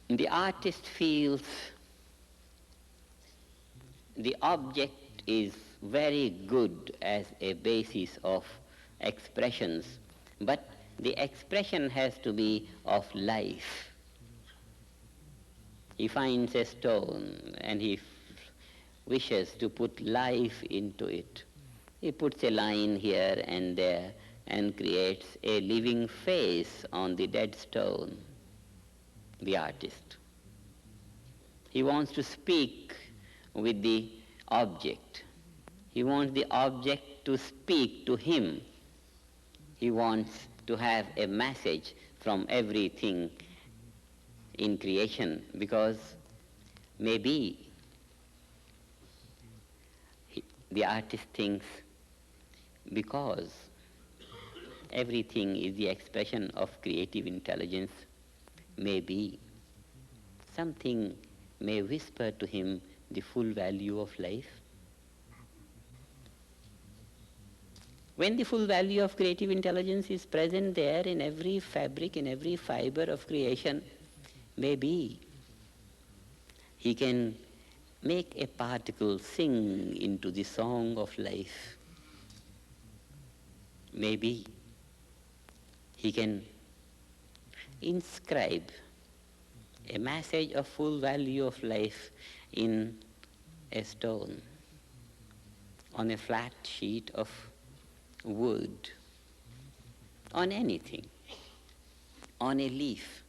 The artist feels the object is very good as a basis of expressions, but the expression has to be of life. He finds a stone and he wishes to put life into it. He puts a line here and there and creates a living face on the dead stone, the artist. He wants to speak with the object. He wants the object to speak to him. He wants to have a message from everything in creation, because maybe the artist thinks because everything is the expression of creative intelligence, maybe something may whisper to him the full value of life. When the full value of creative intelligence is present there in every fabric, in every fiber of creation, maybe he can make a particle sing into the song of life. Maybe he can inscribe a message of full value of life in a stone, on a flat sheet of wood, on anything, on a leaf.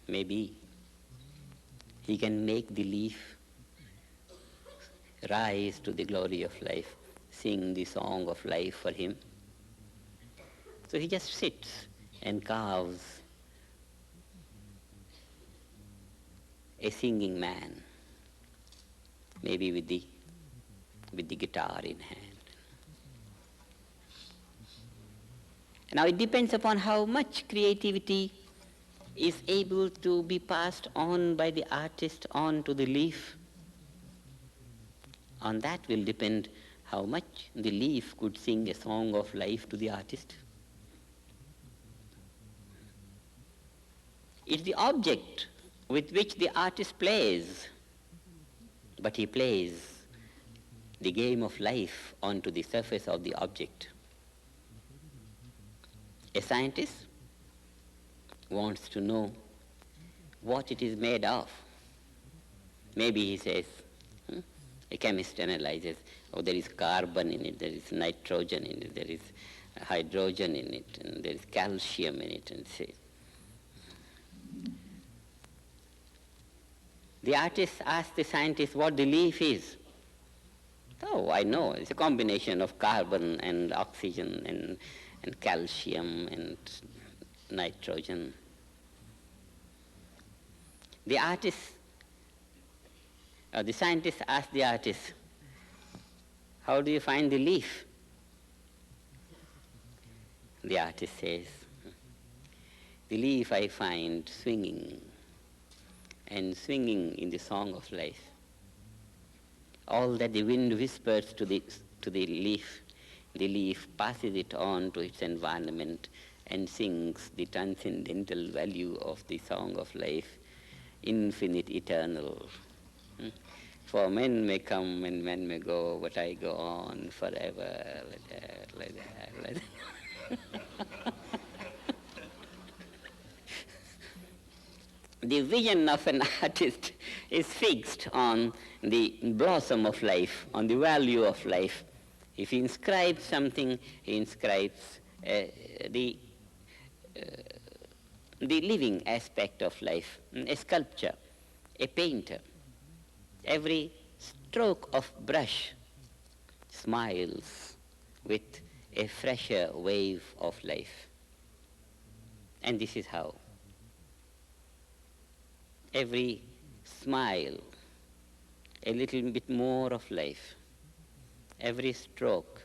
Maybe he can make the leaf rise to the glory of life, sing the song of life for him. So he just sits and carves a singing man, maybe with the guitar in hand. Now it depends upon how much creativity is able to be passed on by the artist on to the leaf. On that will depend how much the leaf could sing a song of life to the artist. It's the object with which the artist plays, but he plays the game of life onto the surface of the object. A scientist wants to know what it is made of. Maybe he says, a chemist analyzes, oh, there is carbon in it, there is nitrogen in it, there is hydrogen in it, and there is calcium in it, and says. The artist asks the scientist what the leaf is. Oh, I know, it's a combination of carbon and oxygen and calcium and nitrogen. The scientist asks the artist, how do you find the leaf? The artist says, the leaf I find swinging and swinging in the song of life. All that the wind whispers to the leaf passes it on to its environment and sings the transcendental value of the song of life, infinite, eternal. For men may come and men may go, but I go on forever, like that. The vision of an artist is fixed on the blossom of life, on the value of life. If he inscribes something, he inscribes the living aspect of life. A sculpture, a painter, every stroke of brush smiles with a fresher wave of life. And this is how every smile, a little bit more of life. Every stroke,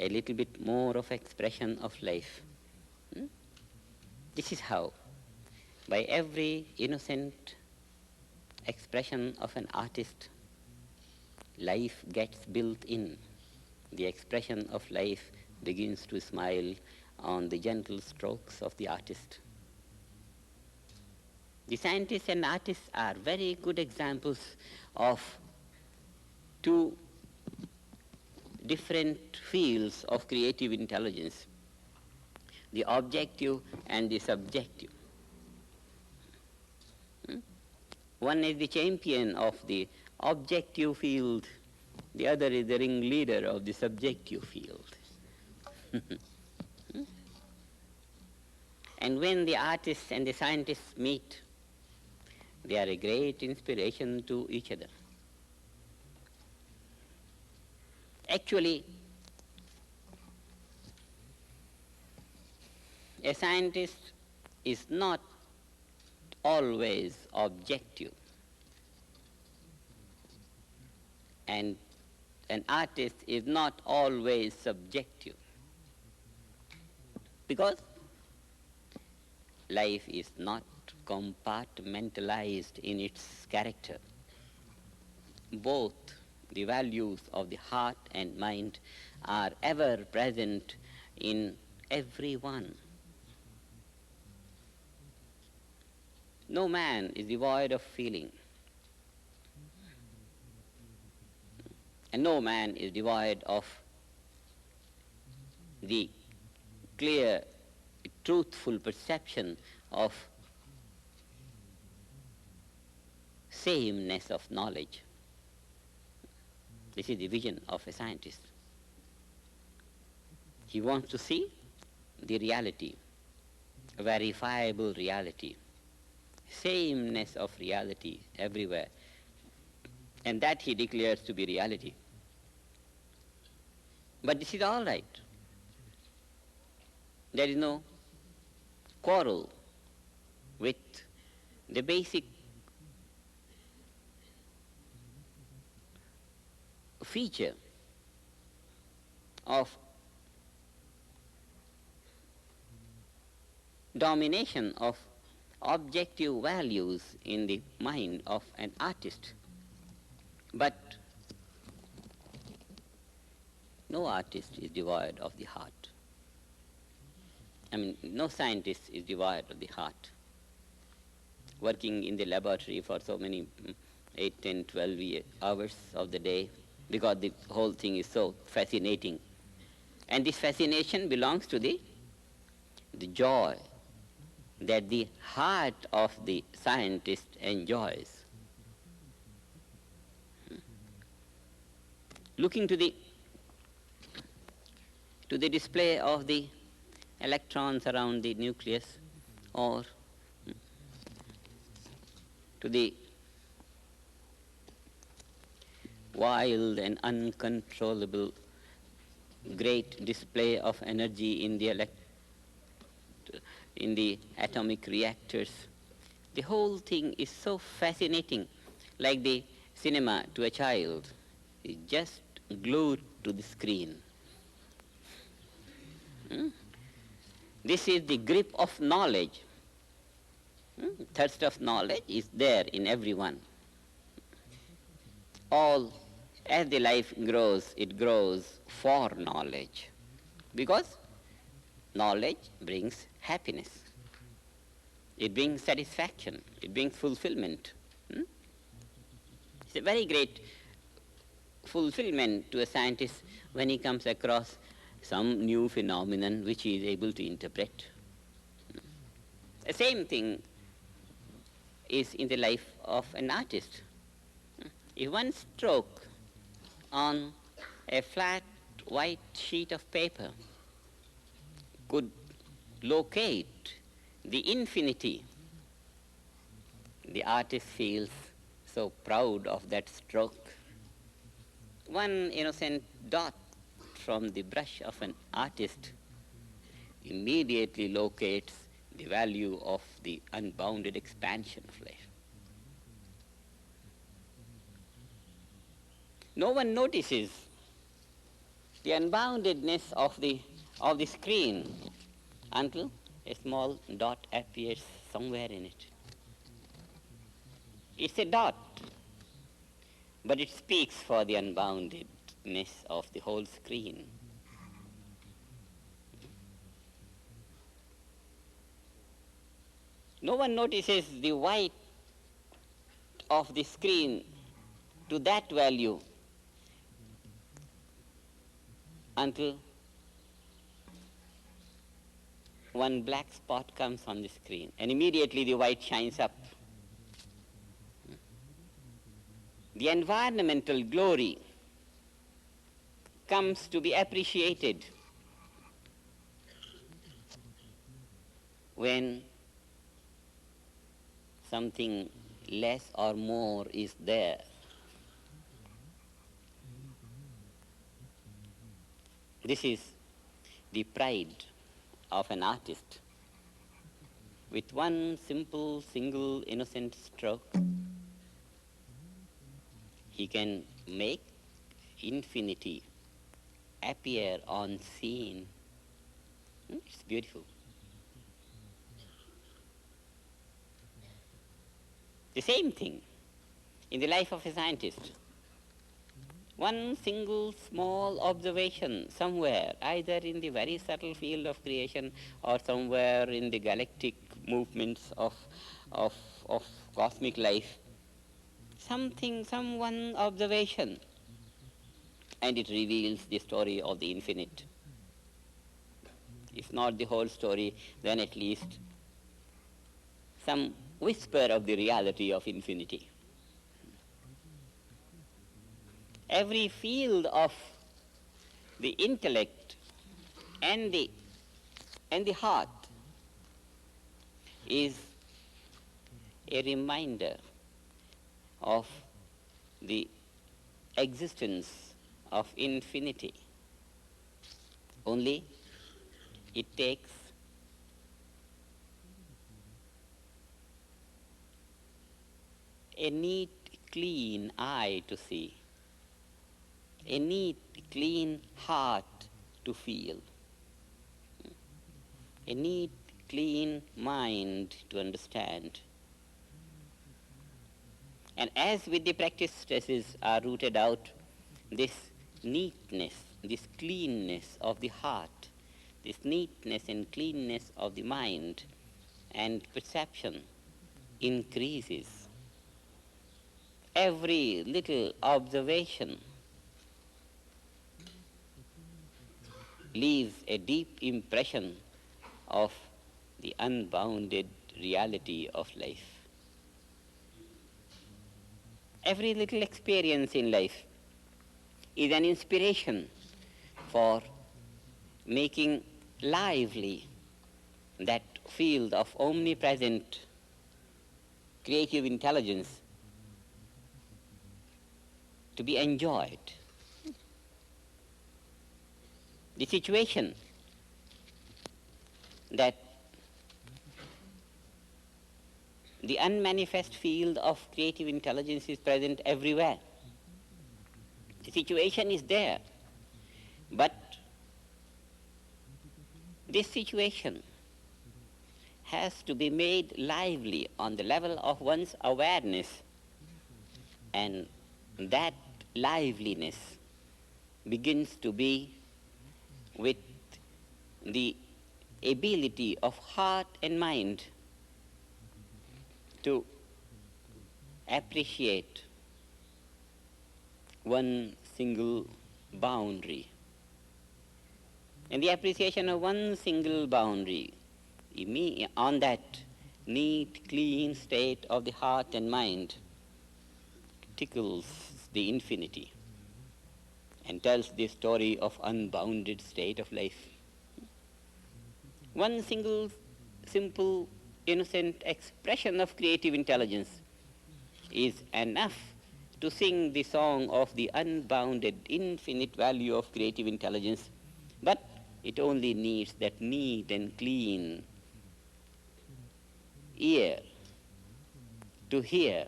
a little bit more of expression of life. This is how, by every innocent expression of an artist, life gets built in. The expression of life begins to smile on the gentle strokes of the artist. The scientists and artists are very good examples of two different fields of creative intelligence, the objective and the subjective. One is the champion of the objective field, the other is the ringleader of the subjective field. And when the artists and the scientists meet, they are a great inspiration to each other. Actually, a scientist is not always objective, and an artist is not always subjective, because life is not compartmentalized in its character. Both the values of the heart and mind are ever present in everyone. No man is devoid of feeling, and no man is devoid of the clear, truthful perception of sameness of knowledge. This is the vision of a scientist. He wants to see the reality, verifiable reality, sameness of reality everywhere, and that he declares to be reality. But this is all right. There is no quarrel with the basic feature of domination of objective values in the mind of an artist. But no artist is devoid of the heart. No scientist is devoid of the heart. Working in the laboratory for so many 8, 10, 12 hours of the day, because the whole thing is so fascinating. And this fascination belongs to the joy that the heart of the scientist enjoys. Looking to the display of the electrons around the nucleus, or to the wild and uncontrollable great display of energy in the atomic reactors. The whole thing is so fascinating, like the cinema to a child. It's just glued to the screen. This is the grip of knowledge. Thirst of knowledge is there in everyone. All, as the life grows, it grows for knowledge, because knowledge brings happiness. It brings satisfaction. It brings fulfillment. It's a very great fulfillment to a scientist when he comes across some new phenomenon which he is able to interpret. The same thing is in the life of an artist. If one stroke on a flat white sheet of paper could locate the infinity, the artist feels so proud of that stroke. One innocent dot from the brush of an artist immediately locates the value of the unbounded expansion of life. No one notices the unboundedness of the screen until a small dot appears somewhere in it. It's a dot, but it speaks for the unboundedness of the whole screen. No one notices the white of the screen to that value until one black spot comes on the screen, and immediately the white shines up. The environmental glory comes to be appreciated when something less or more is there. This is the pride of an artist. With one simple, single, innocent stroke, he can make infinity appear on scene. It's beautiful. The same thing in the life of a scientist. One single small observation somewhere, either in the very subtle field of creation or somewhere in the galactic movements of cosmic life, some one observation, and it reveals the story of the infinite. If not the whole story, then at least some whisper of the reality of infinity. Every field of the intellect and the heart is a reminder of the existence of infinity. Only it takes a neat, clean eye to see, a neat, clean heart to feel, a neat, clean mind to understand. And as with the practice stresses are rooted out, this neatness, this cleanness of the heart, this neatness and cleanness of the mind and perception increases. Every little observation leaves a deep impression of the unbounded reality of life. Every little experience in life is an inspiration for making lively that field of omnipresent creative intelligence to be enjoyed. The situation that the unmanifest field of creative intelligence is present everywhere. The situation is there, but this situation has to be made lively on the level of one's awareness, and that liveliness begins to be with the ability of heart and mind to appreciate one single boundary. And the appreciation of one single boundary, on that neat, clean state of the heart and mind, tickles the infinity and tells the story of unbounded state of life. One single, simple, innocent expression of creative intelligence is enough to sing the song of the unbounded, infinite value of creative intelligence, but it only needs that neat and clean ear to hear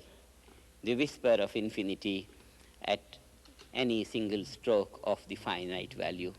the whisper of infinity at any single stroke of the finite value.